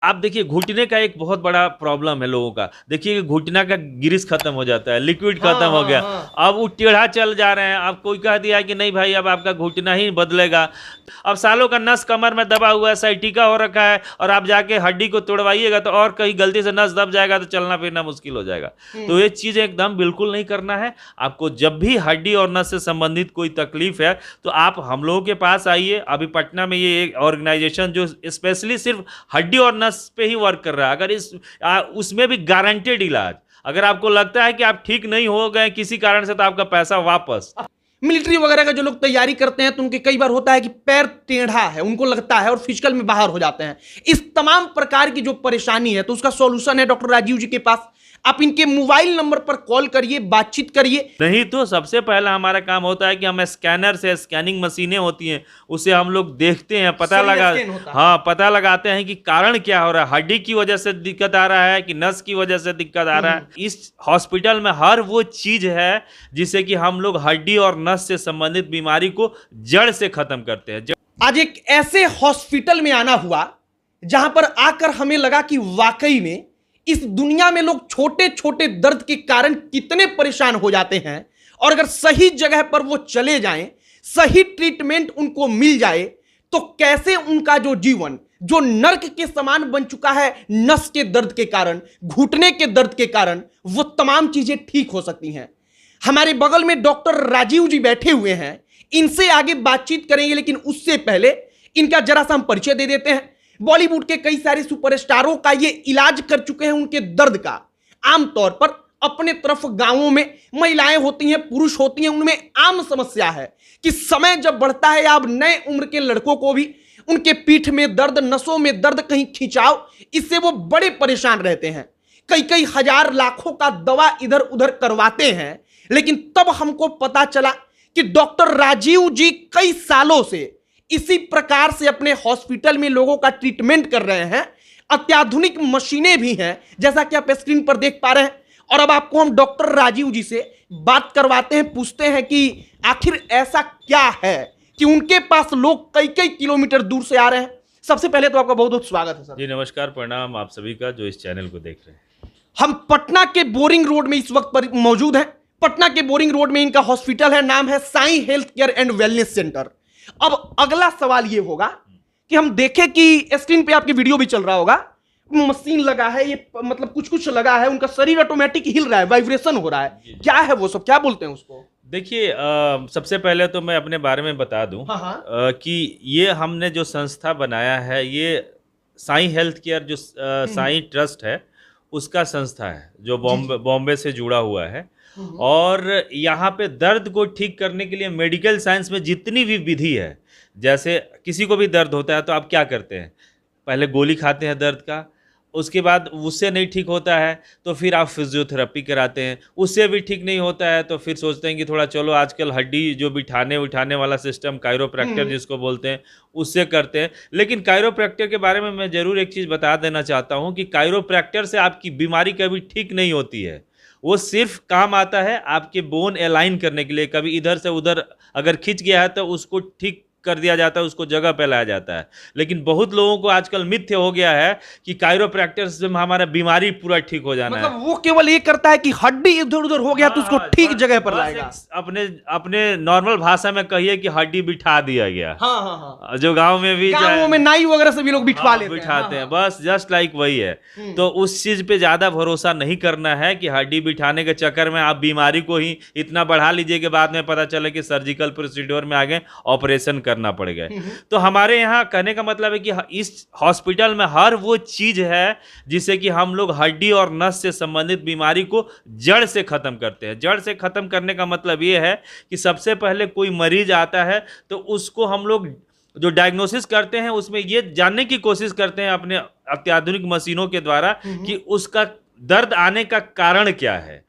आप देखिए घुटने का एक बहुत बड़ा प्रॉब्लम है लोगों का। देखिए घुटना का ग्रीस खत्म हो जाता है, लिक्विड हाँ खत्म हो हाँ गया। हाँ। अब वो टेढ़ा चल जा रहे हैं। अब कोई कह दिया कि नहीं भाई अब आपका घुटना ही बदलेगा। अब सालों का नस कमर में दबा हुआ है, साइटिका हो रखा है, और आप जाके हड्डी को तोड़वाइएगा तो और कहीं गलती से नस दब जाएगा तो चलना फिरना मुश्किल हो जाएगा। तो ये चीज़ एकदम बिल्कुल नहीं करना है। आपको जब भी हड्डी और नस से संबंधित कोई तकलीफ है तो आप हम लोगों के पास आइए। अभी पटना में ये एक ऑर्गेनाइजेशन जो स्पेशली सिर्फ हड्डी और नस पे ही वर्क कर रहा है, अगर उसमें भी गारंटेड इलाज। अगर आपको लगता है कि आप ठीक नहीं हो गए किसी कारण से तो आपका पैसा वापस। मिलिट्री वगैरह का जो लोग तैयारी करते हैं तो उनके कई बार होता है कि पैर टेढ़ा है, उनको लगता है और फिजिकल में बाहर हो जाते हैं। इस तमाम प्रकार की जो परेशानी है तो उसका सॉल्यूशन है डॉक्टर राजीव जी के पास। आप इनके मोबाइल नंबर पर कॉल करिए, बातचीत करिए। नहीं तो सबसे पहला हमारा काम होता है कि हम स्कैनर से, स्कैनिंग मशीनें होती हैं उसे हम लोग देखते हैं, पता लगा हाँ पता लगाते हैं कि कारण क्या हो रहा है। हड्डी की वजह से दिक्कत आ रहा है कि नस की वजह से दिक्कत आ रहा है। इस हॉस्पिटल में हर वो चीज है जिससे कि हम लोग हड्डी और नस से संबंधित बीमारी को जड़ से खत्म करते हैं। आज एक ऐसे हॉस्पिटल में आना हुआ जहां पर आकर हमें लगा कि वाकई में इस दुनिया में लोग छोटे छोटे दर्द के कारण कितने परेशान हो जाते हैं, और अगर सही जगह पर वो चले जाएं, सही ट्रीटमेंट उनको मिल जाए तो कैसे उनका जो जीवन जो नर्क के समान बन चुका है नस के दर्द के कारण, घुटने के दर्द के कारण, वो तमाम चीजें ठीक हो सकती हैं। हमारे बगल में डॉक्टर राजीव जी बैठे हुए हैं, इनसे आगे बातचीत करेंगे, लेकिन उससे पहले इनका जरा सा हम परिचय दे देते हैं। बॉलीवुड के कई सारे सुपरस्टारों का ये इलाज कर चुके हैं उनके दर्द का। आमतौर पर अपने तरफ गांवों में महिलाएं होती हैं, पुरुष होती हैं, उनमें आम समस्या है कि समय जब बढ़ता है, अब नए उम्र के लड़कों को भी उनके पीठ में दर्द, नसों में दर्द, कहीं खिंचाव, इससे वो बड़े परेशान रहते हैं। कई कई हजार लाखों का दवा इधर उधर करवाते हैं, लेकिन तब हमको पता चला कि डॉक्टर राजीव जी कई सालों से इसी प्रकार से अपने हॉस्पिटल में लोगों का ट्रीटमेंट कर रहे हैं। अत्याधुनिक मशीनें भी हैं जैसा कि आप स्क्रीन पर देख पा रहे हैं। और अब आपको हम डॉक्टर राजीव जी से बात करवाते हैं, पूछते हैं कि आखिर ऐसा क्या है कि उनके पास लोग कई कई किलोमीटर दूर से आ रहे हैं। सबसे पहले तो आपका बहुत बहुत स्वागत है सर। जी नमस्कार, प्रणाम आप सभी का जो इस चैनल को देख रहे हैं। हम पटना के बोरिंग रोड में इस वक्त पर मौजूद हैं। पटना के बोरिंग रोड में इनका हॉस्पिटल है, नाम है Sai health care and wellness centre. अब अगला सवाल यह होगा कि हम देखें कि स्क्रीन पे आपकी वीडियो भी चल रहा होगा, मशीन लगा है, ये मतलब कुछ कुछ लगा है, उनका शरीर ऑटोमेटिक हिल रहा है, वाइब्रेशन हो रहा है, क्या है वो सब, क्या बोलते हैं उसको? देखिए सबसे पहले तो मैं अपने बारे में बता दूं कि ये हमने जो संस्था बनाया है ये साईं हेल्थ केयर जो साईं ट्रस्ट है उसका संस्था है जो बॉम्बे से जुड़ा हुआ है। और यहाँ पे दर्द को ठीक करने के लिए मेडिकल साइंस में जितनी भी विधि है, जैसे किसी को भी दर्द होता है तो आप क्या करते हैं, पहले गोली खाते हैं दर्द का, उसके बाद उससे नहीं ठीक होता है तो फिर आप फिजियोथेरेपी कराते हैं, उससे भी ठीक नहीं होता है तो फिर सोचते हैं कि थोड़ा चलो आजकल हड्डी जो बिठाने उठाने वाला सिस्टम कायरोप्रैक्टर जिसको बोलते हैं उससे करते हैं। लेकिन कायरोप्रैक्टर के बारे में मैं ज़रूर एक चीज़ बता देना चाहता हूँ कि कायरोप्रैक्टर से आपकी बीमारी कभी ठीक नहीं होती है। वो सिर्फ काम आता है आपके बोन अलाइन करने के लिए। कभी इधर से उधर अगर खिंच गया है तो उसको ठीक कर दिया जाता है, उसको जगह पे लाया जाता है। लेकिन बहुत लोगों को आजकल मिथ्य हो गया है कि कायरोप्रैक्टर से हमारा बीमारी पूरा ठीक हो जाना मतलब वो केवल ये करता है कि हड्डी इधर उधर हो गया तो उसको ठीक जगह पर लाएगा। अपने अपने नॉर्मल भाषा में कहिए कि हड्डी बिठा दिया गया। हाँ। जो गांव में भी गाँवों में नाई वगैरह से भी लोग बिठवा लेते हैं, बिठाते हैं, बस जस्ट लाइक वही है। तो उस चीज पे ज्यादा भरोसा नहीं करना है कि हड्डी बिठाने के चक्कर में आप बीमारी को ही इतना बढ़ा लीजिए कि बाद में पता चले कि सर्जिकल प्रोसीड्योर में आगे ऑपरेशन करना पड़ेगा। तो हमारे यहाँ कहने का मतलब है कि इस हॉस्पिटल में हर वो चीज है जिससे कि हम लोग हड्डी और नस से संबंधित बीमारी को जड़ से खत्म करते हैं। जड़ से खत्म करने का मतलब ये है कि सबसे पहले कोई मरीज आता है तो उसको हम लोग जो डायग्नोसिस करते हैं उसमें ये जानने की कोशिश करते हैं अपने अत्याधुनिक मशीनों के द्वारा कि उसका दर्द आने का कारण क्या है।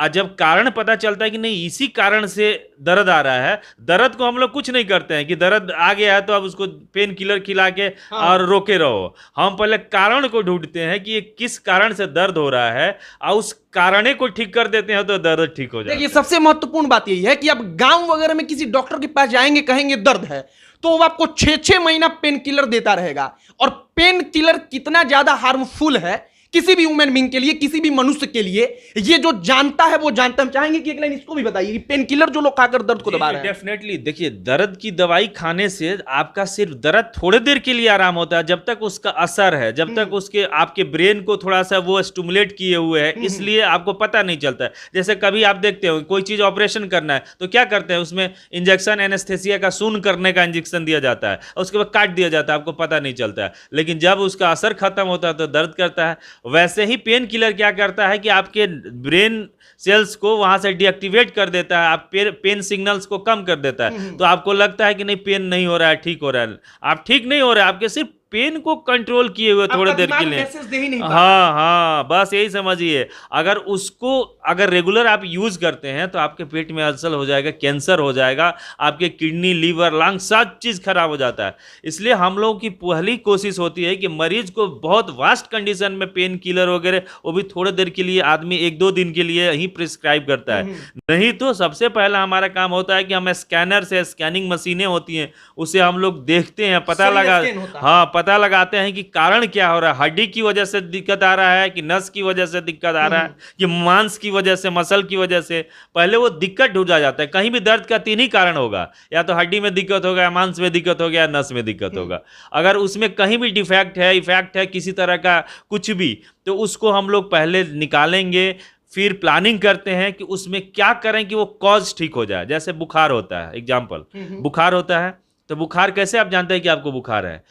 जब कारण पता चलता है कि नहीं इसी कारण से दर्द आ रहा है, दर्द को हम लोग कुछ नहीं करते हैं कि दर्द आ गया है तो अब उसको पेन किलर खिला के और रोके रहो। हम पहले कारण को ढूंढते हैं कि ये किस कारण से दर्द हो रहा है और उस कारणे को ठीक कर देते हैं तो दर्द ठीक हो जाता है। देखिए सबसे महत्वपूर्ण बात यही है कि आप गांव वगैरह में किसी डॉक्टर के पास जाएंगे, कहेंगे दर्द है, तो वो आपको 6-6 महीना पेन किलर देता रहेगा। और पेन किलर कितना ज्यादा हार्मफुल है किसी भी ह्यूमन बीइंग के लिए, किसी भी मनुष्य के लिए, ये जो जानता है वो जानता है। हम चाहेंगे कि एक लाइन इसको भी बताइए, पेन किलर जो लोग खाकर दर्द को दबा रहे हैं। डेफिनेटली देखिए, दर्द की दवाई खाने से आपका सिर्फ दर्द थोड़ी देर के लिए आराम होता है, जब तक उसका असर है, जब तक उसके आपके ब्रेन को थोड़ा सा वो स्टिमुलेट किए हुए है, इसलिए आपको पता नहीं चलता है। जैसे कभी आप देखते हो कोई चीज ऑपरेशन करना है तो क्या करते हैं, उसमें इंजेक्शन एनेस्थेसिया का शून करने का इंजेक्शन दिया जाता है और उसके बाद काट दिया जाता है, आपको पता नहीं चलता है। लेकिन जब उसका असर खत्म होता है तो दर्द करता है। वैसे ही पेन किलर क्या करता है कि आपके ब्रेन सेल्स को वहां से डीएक्टिवेट कर देता है, आप पेन सिग्नल्स को कम कर देता है। तो आपको लगता है कि नहीं पेन नहीं हो रहा है, ठीक हो रहा है। आप ठीक नहीं हो रहा है, आपके सिर्फ पेन को कंट्रोल किए हुए थोड़ी देर के लिए। हाँ, बस यही समझिए। अगर रेगुलर आप यूज करते हैं तो आपके पेट में अल्सर हो जाएगा, कैंसर हो जाएगा, आपके किडनी, लीवर, लंग सब चीज खराब हो जाता है। इसलिए हम लोगों की पहली कोशिश होती है कि मरीज को बहुत वास्ट कंडीशन में पेन किलर वगैरह वो भी थोड़ी देर के लिए आदमी 1-2 दिन के लिए ही प्रिस्क्राइब करता है। नहीं तो सबसे पहला हमारा काम होता है कि हम स्कैनर से, स्कैनिंग मशीनें होती हैं, उसे हम लोग देखते हैं, पता लगाते हैं कि कारण क्या हो रहा है। हड्डी की वजह से दिक्कत आ रहा है कि नस की वजह से दिक्कत आ रहा है कि मांस की वजह से, मसल की वजह से। पहले वो दिक्कत ढूंढा जाता है। कहीं भी दर्द का 3 ही कारण होगा, या तो हड्डी में दिक्कत होगा, या मांस में दिक्कत होगा, या नस में दिक्कत होगा। अगर उसमें कहीं भी डिफेक्ट है, इफेक्ट है किसी तरह का कुछ भी, तो उसको हम लोग पहले निकालेंगे, फिर प्लानिंग करते हैं कि उसमें क्या करें कि वो कॉज ठीक हो जाए। जैसे बुखार होता है, एग्जाम्पल, बुखार होता है तो बुखार कैसे आप जानते हैं कि आपको बुखार है?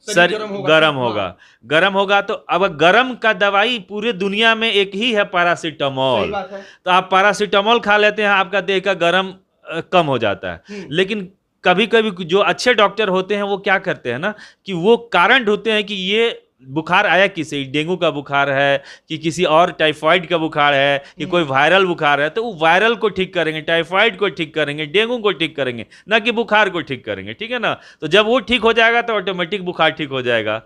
सर गर्म होगा तो अब गर्म का दवाई पूरे दुनिया में एक ही है, पैरासीटामोल। तो आप पैरासीटामोल खा लेते हैं, आपका देह का गर्म कम हो जाता है। लेकिन कभी कभी जो अच्छे डॉक्टर होते हैं वो क्या करते हैं ना कि वो कारण ढूंढते हैं कि ये बुखार आया किसे, डेंगू का बुखार है कि किसी और टाइफाइड का बुखार है कि कोई वायरल बुखार है, तो वो वायरल को ठीक करेंगे, टाइफाइड को ठीक करेंगे, डेंगू को ठीक करेंगे, ना कि बुखार को ठीक करेंगे। ठीक है ना? तो जब वो ठीक हो जाएगा तो ऑटोमेटिक बुखार ठीक हो जाएगा।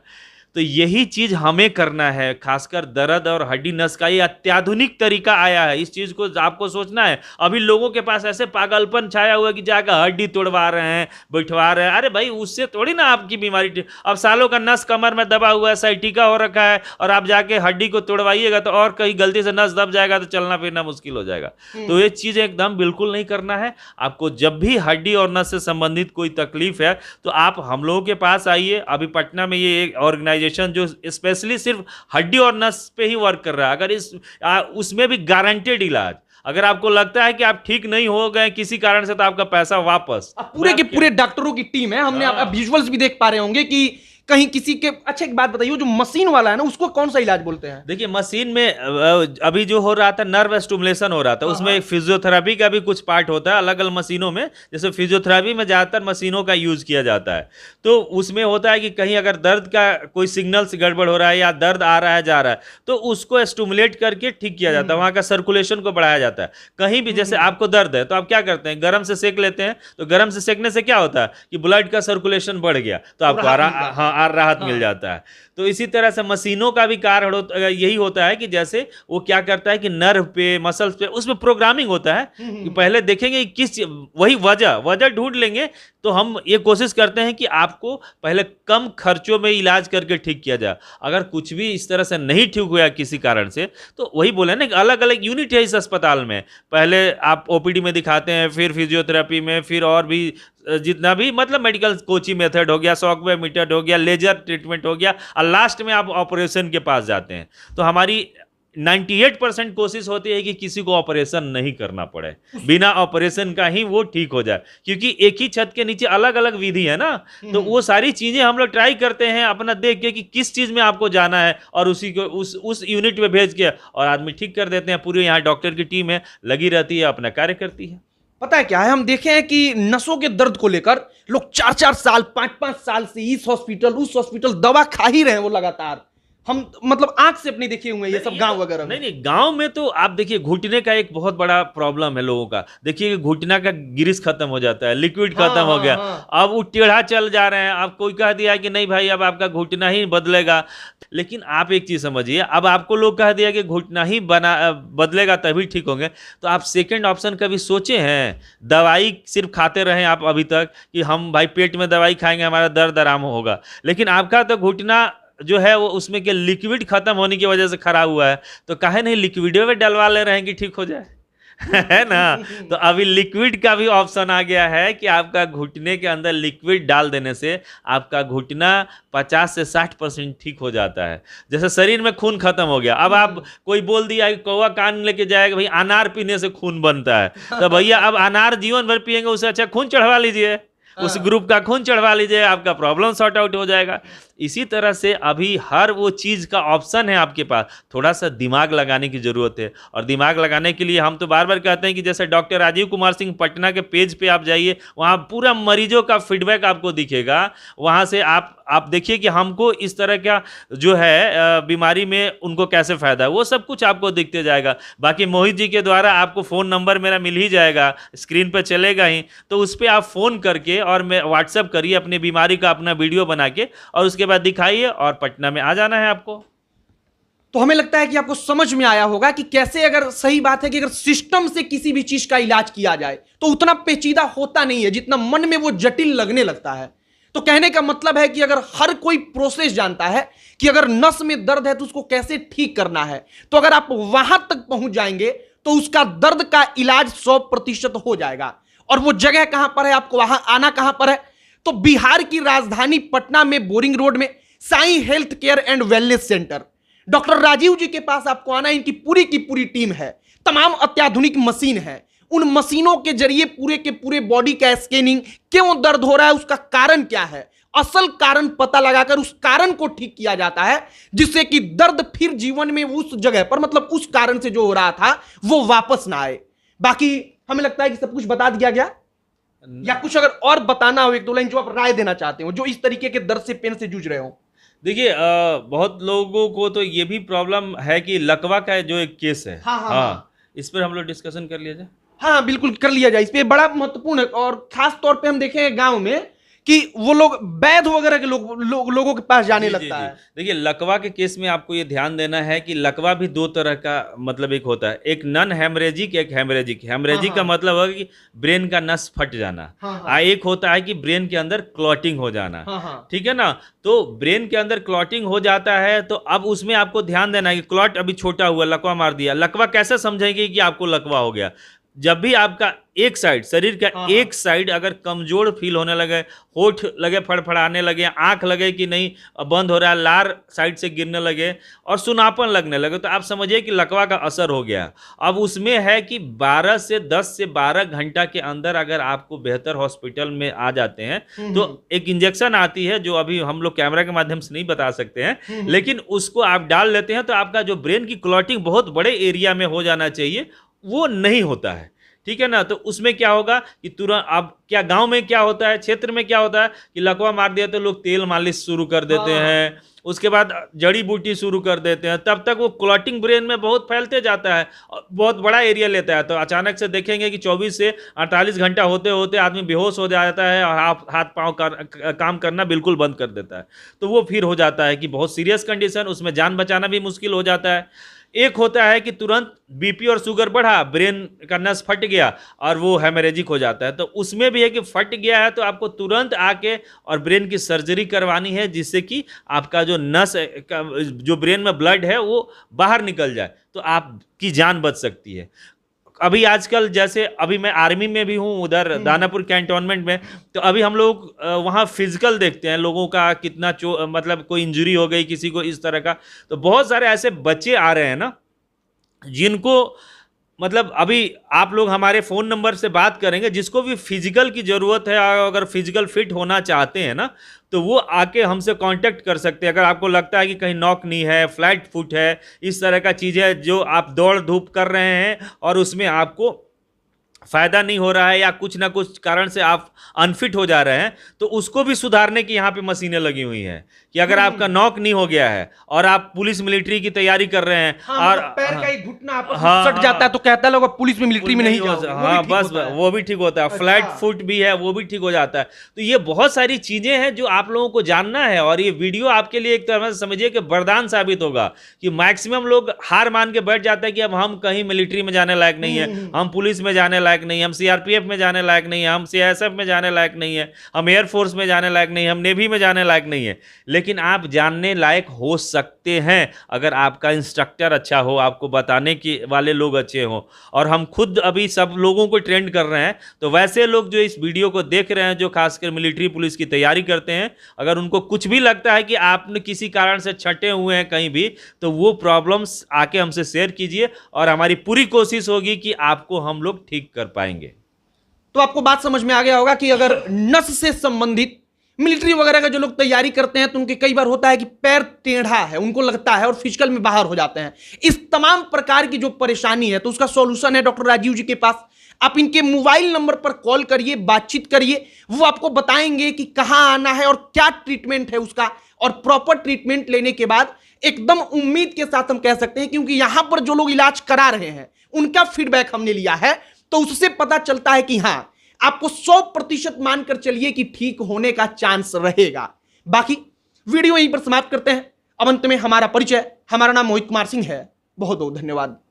तो यही चीज हमें करना है, खासकर दर्द और हड्डी नस का ये अत्याधुनिक तरीका आया है। इस चीज को आपको सोचना है। अभी लोगों के पास ऐसे पागलपन छाया हुआ है कि जाकर हड्डी तोड़वा रहे हैं, बैठवा रहे हैं। अरे भाई, उससे थोड़ी ना आपकी बीमारी। अब सालों का नस कमर में दबा हुआ है, साइटिका हो रखा है, और आप जाके हड्डी को तोड़वाइएगा तो और कहीं गलती से नस दब जाएगा तो चलना फिरना मुश्किल हो जाएगा। तो ये चीज एकदम बिल्कुल नहीं करना है आपको। जब भी हड्डी और नस से संबंधित कोई तकलीफ है तो आप हम लोगों के पास आइए। अभी पटना में ये एक ऑर्गेनाइजेशन जो स्पेशली सिर्फ हड्डी और नस पे ही वर्क कर रहा है, अगर उसमें भी गारंटेड इलाज। अगर आपको लगता है कि आप ठीक नहीं हो गए किसी कारण से तो आपका पैसा वापस। पूरे के पूरे डॉक्टरों की टीम है। हमने आप विजुअल्स भी देख पा रहे होंगे कि कहीं किसी के। अच्छा, एक बात बताइए, जो मशीन वाला है ना, उसको कौन सा इलाज बोलते हैं? देखिए, मशीन में अभी जो हो रहा था नर्व स्टिमुलेशन हो रहा था, उसमें फिजियोथेरेपी का भी कुछ पार्ट होता है अलग अलग मशीनों में। जैसे फिजियोथेरेपी में ज्यादातर मशीनों का यूज किया जाता है। तो उसमें होता है कि कहीं अगर दर्द का कोई सिग्नल्स गड़बड़ हो रहा है या दर्द आ रहा है जा रहा है तो उसको स्टिमुलेट करके ठीक किया जाता है, वहां का सर्कुलेशन को बढ़ाया जाता है। कहीं भी जैसे आपको दर्द है तो आप क्या करते हैं, गर्म से सेक लेते हैं। तो गर्म से सेकने से क्या होता है कि ब्लड का सर्कुलेशन बढ़ गया, तो आपको राहत मिल जाता है। तो इसी तरह से मशीनों का भी कारण यही होता है कि जैसे वो क्या करता है कि नर्व पे, मसल्स पे, उसमें प्रोग्रामिंग होता है कि पहले देखेंगे किस, वही वजह ढूंढ लेंगे। तो हम ये कोशिश करते हैं कि आपको पहले कम खर्चों में इलाज करके ठीक किया जाए। अगर कुछ भी इस तरह से नहीं ठीक हुआ किसी कारण से तो वही बोले ना, अलग अलग यूनिट है इस अस्पताल में। पहले आप ओपीडी में दिखाते हैं, फिर फिजियोथेरेपी में, फिर और भी जितना भी मतलब मेडिकल कोचिंग मेथड हो गया, शॉकवेव मेथड हो गया, लेजर ट्रीटमेंट हो गया, और लास्ट में आप ऑपरेशन के पास जाते हैं। तो हमारी 98% कोशिश होती है कि किसी को ऑपरेशन नहीं करना पड़े, बिना ऑपरेशन का ही वो ठीक हो जाए। क्योंकि एक ही छत के नीचे अलग अलग विधि है ना, तो वो सारी चीजें हम लोग ट्राई करते हैं अपना देख के कि किस चीज में आपको जाना है, और उसी को उस यूनिट में भेज के और आदमी ठीक कर देते हैं। पूरी यहाँ डॉक्टर की टीम है, लगी रहती है, अपना कार्य करती है। पता है क्या है, हम देखे हैं कि नसों के दर्द को लेकर लोग 4-4 साल, 5-5 साल से इस हॉस्पिटल उस हॉस्पिटल दवा खा ही रहे हैं वो लगातार। हम मतलब आंख से अपनी देखे हुए हैं ये सब गांव वगैरह में। नहीं, गांव में तो आप देखिए घुटने का एक बहुत बड़ा प्रॉब्लम है लोगों का। देखिए घुटना का गिरिस खत्म हो जाता है, लिक्विड खत्म हो गया, अब वो टेढ़ा चल जा रहे हैं। अब कोई कह दिया कि नहीं भाई अब आपका घुटना ही बदलेगा, लेकिन आप एक चीज समझिए, अब आपको लोग कह दिया कि घुटना ही बदलेगा तभी ठीक होंगे, तो आप सेकंड ऑप्शन कभी सोचे हैं? दवाई सिर्फ खाते रहे आप अभी तक कि हम भाई पेट में दवाई खाएंगे हमारा दर्द आराम होगा, लेकिन आपका तो घुटना जो है वो उसमें के लिक्विड खत्म होने की वजह से खराब हुआ है, तो काहे नहीं लिक्विड में डलवा ले रहे हैं कि ठीक हो जाए। है ना? तो अभी लिक्विड का भी ऑप्शन आ गया है कि आपका घुटने के अंदर लिक्विड डाल देने से आपका घुटना 50 से 60% ठीक हो जाता है। जैसे शरीर में खून खत्म हो गया, अब आप कोई बोल दिया कि कौवा कान लेके जाएगा भाई अनार पीने से खून बनता है, तो भैया अब अनार जीवन भर पिएंगे, उससे अच्छा खून चढ़वा लीजिए, उस ग्रुप का खून चढ़वा लीजिए, आपका प्रॉब्लम सॉर्ट आउट हो जाएगा। इसी तरह से अभी हर वो चीज़ का ऑप्शन है आपके पास, थोड़ा सा दिमाग लगाने की ज़रूरत है। और दिमाग लगाने के लिए हम तो बार बार कहते हैं कि जैसे डॉक्टर राजीव कुमार सिंह पटना के पेज पे आप जाइए, वहाँ पूरा मरीजों का फीडबैक आपको दिखेगा। वहाँ से आप देखिए कि हमको इस तरह का जो है बीमारी में उनको कैसे फ़ायदा है, वो सब कुछ आपको दिखते जाएगा। बाकी मोहित जी के द्वारा आपको फ़ोन नंबर मेरा मिल ही जाएगा, स्क्रीन पर चलेगा ही, तो उस पर आप फ़ोन करके और मैं व्हाट्सअप करिए अपनी बीमारी का अपना वीडियो बना के, और उसके बाद दिखाइए और पटना में आ जाना है आपको। तो हमें लगता है कि आपको समझ में आया होगा कि कैसे, अगर सही बात है कि अगर सिस्टम से किसी भी चीज का इलाज किया जाए तो उतना पेचीदा होता नहीं है जितना मन में वो जटिल लगने लगता है। तो कहने का मतलब है कि अगर हर कोई प्रोसेस जानता है कि अगर नस में दर्द है तो उसको कैसे ठीक करना है, तो अगर आप वहां तक पहुंच जाएंगे तो उसका दर्द का इलाज 100% हो जाएगा। और वो जगह कहां पर है, आपको वहां आना कहां पर है? तो बिहार की राजधानी पटना में बोरिंग रोड में Sai health care and wellness centre, doctor Rajiv ji के पास आपको आना है। इनकी पूरी की पूरी टीम है, तमाम अत्याधुनिक मशीन है। उन मशीनों के जरिए पूरे के पूरे बॉडी का स्कैनिंग, क्यों दर्द हो रहा है, उसका कारण क्या है, असल कारण पता लगाकर उस कारण को ठीक किया जाता है, जिससे कि दर्द फिर जीवन में उस जगह पर, मतलब उस कारण से जो हो रहा था वो वापस ना आए। बाकी हमें लगता है कि सब कुछ बता दिया गया, या कुछ अगर और बताना हो, एक दो लाइन जो आप राय देना चाहते हो, जो इस तरीके के दर्द से, पेन से जूझ रहे हो। देखिए बहुत लोगों को तो ये भी प्रॉब्लम है कि लकवा का जो एक केस है, हाँ, इस पर हम लोग डिस्कशन कर लिया जाए। हाँ बिल्कुल कर लिया जाए, इस पे बड़ा महत्वपूर्ण है। और खास तौर पे हम देखें गांव में कि वो लोग वैद्य वगैरह के लोगों के पास जाने लगता है। देखिए लकवा के केस में आपको ये ध्यान देना है कि लकवा भी दो तरह का, मतलब एक होता है, एक नॉन हेमरेजिक, एक हेमरेजिक। हेमरेजिक का मतलब होगा कि ब्रेन का नस फट जाना, एक होता है कि ब्रेन के अंदर क्लॉटिंग हो जाना। ठीक है ना? तो ब्रेन के अंदर क्लॉटिंग हो जाता है, तो अब उसमें आपको ध्यान देना है कि क्लॉट अभी छोटा हुआ, लकवा मार दिया। लकवा कैसे समझेंगे कि आपको लकवा हो गया? जब भी आपका एक साइड, शरीर का एक साइड अगर कमजोर फील होने लगे, होठ लगे फड़फड़ाने लगे, आंख लगे कि नहीं बंद हो रहा है, लार साइड से गिरने लगे और सुनापन लगने लगे, तो आप समझिए कि लकवा का असर हो गया। अब उसमें है कि 10 से 12 घंटा के अंदर अगर आपको बेहतर हॉस्पिटल में आ जाते हैं तो एक इंजेक्शन आती है जो अभी हम लोग कैमरा के माध्यम से नहीं बता सकते हैं, लेकिन उसको आप डाल लेते हैं तो आपका जो ब्रेन की क्लॉटिंग बहुत बड़े एरिया में हो जाना चाहिए, वो नहीं होता है। ठीक है ना? तो उसमें क्या होगा कि तुरंत, अब क्या गांव में क्या होता है, क्षेत्र में क्या होता है कि लकवा मार दिया तो लोग तेल मालिश शुरू कर देते हैं, उसके बाद जड़ी बूटी शुरू कर देते हैं, तब तक वो क्लॉटिंग ब्रेन में बहुत फैलते जाता है और बहुत बड़ा एरिया लेता है। तो अचानक से देखेंगे कि 24 से 48 घंटा होते होते आदमी बेहोश हो जाता है और हाथ पाँव काम करना बिल्कुल बंद कर देता है। तो वो फिर हो जाता है कि बहुत सीरियस कंडीशन, उसमें जान बचाना भी मुश्किल हो जाता है। एक होता है कि तुरंत बीपी और शुगर बढ़ा, ब्रेन का नस फट गया और वो हेमरेजिक हो जाता है। तो उसमें भी है कि फट गया है तो आपको तुरंत आके और ब्रेन की सर्जरी करवानी है, जिससे कि आपका जो नस, जो ब्रेन में ब्लड है वो बाहर निकल जाए, तो आपकी जान बच सकती है। अभी आजकल जैसे अभी मैं आर्मी में भी हूँ उधर दानापुर कैंटोनमेंट में, तो अभी हम लोग वहाँ फिजिकल देखते हैं लोगों का कितना मतलब कोई इंजरी हो गई किसी को इस तरह का, तो बहुत सारे ऐसे बच्चे आ रहे हैं ना जिनको, मतलब अभी आप लोग हमारे फ़ोन नंबर से बात करेंगे, जिसको भी फिजिकल की ज़रूरत है, अगर फिजिकल फिट होना चाहते हैं ना, तो वो आके हमसे कांटेक्ट कर सकते हैं। अगर आपको लगता है कि कहीं नॉक नी है, फ्लैट फुट है, इस तरह का चीज़ है जो आप दौड़ धूप कर रहे हैं और उसमें आपको फायदा नहीं हो रहा है या कुछ ना कुछ कारण से आप अनफिट हो जा रहे हैं, तो उसको भी सुधारने की यहाँ पे मशीनें लगी हुई हैं कि अगर आपका नॉक नहीं हो गया है और आप पुलिस मिलिट्री की तैयारी कर रहे हैं, हाँ, और पैर का ही घुटना आपस में हाँ, सट जाता है तो कहता है लोग पुलिस में मिलिट्री में नहीं जाओगे, हाँ बस वो भी ठीक होता है, फ्लैट फुट भी है वो भी ठीक हो जाता है। तो ये बहुत सारी चीजें हैं जो आप लोगों को जानना है, और ये वीडियो आपके लिए एक तरह से समझिए कि वरदान साबित होगा कि मैक्सिमम लोग हार मान के बैठ जाते हैं कि अब हम कहीं मिलिट्री में जाने लायक नहीं है, हम पुलिस में जाने लायक नहीं है, हम सीआरपीएफ में जाने लायक नहीं है, हम सीआईएसएफ में जाने लायक नहीं है, हम एयरफोर्स में जाने लायक नहीं है, हम नेवी में जाने लायक नहीं है। लेकिन आप जानने लायक हो सकते हैं अगर आपका इंस्ट्रक्टर अच्छा हो, आपको बताने के वाले लोग अच्छे हो। और हम खुद अभी सब लोगों को ट्रेंड कर रहे हैं, तो वैसे लोग जो इस वीडियो को देख रहे हैं, जो खासकर मिलिट्री पुलिस की तैयारी करते हैं, अगर उनको कुछ भी लगता है कि आपने किसी कारण से छटे हुए हैं कहीं भी, तो वो प्रॉब्लम्स आके हमसे शेयर कीजिए और हमारी पूरी कोशिश होगी कि आपको हम लोग ठीक कर पाएंगे। तो आपको बात समझ में आ गया होगा कि अगर नस से संबंधित मिलिट्री वगैरह का जो लोग तैयारी करते हैं तो उनके कई बार होता है कि पैर टेढ़ा है, उनको लगता है और फिजिकल में बाहर हो जाते हैं। इस तमाम प्रकार की जो परेशानी है तो उसका सॉल्यूशन है डॉक्टर राजीव जी के पास। आप इनके मोबाइल नंबर पर कॉल करिए, बातचीत करिए, वो आपको बताएंगे कि कहां आना है और क्या ट्रीटमेंट है उसका, और प्रॉपर ट्रीटमेंट लेने के बाद एकदम उम्मीद के साथ हम कह सकते हैं, क्योंकि यहां पर जो लोग इलाज करा रहे हैं उनका फीडबैक हमने लिया है, तो उससे पता चलता है कि हां आपको 100% मानकर चलिए कि ठीक होने का चांस रहेगा। बाकी वीडियो यहीं पर समाप्त करते हैं। अब अंत में हमारा परिचय, हमारा नाम मोहित कुमार सिंह है। बहुत बहुत धन्यवाद।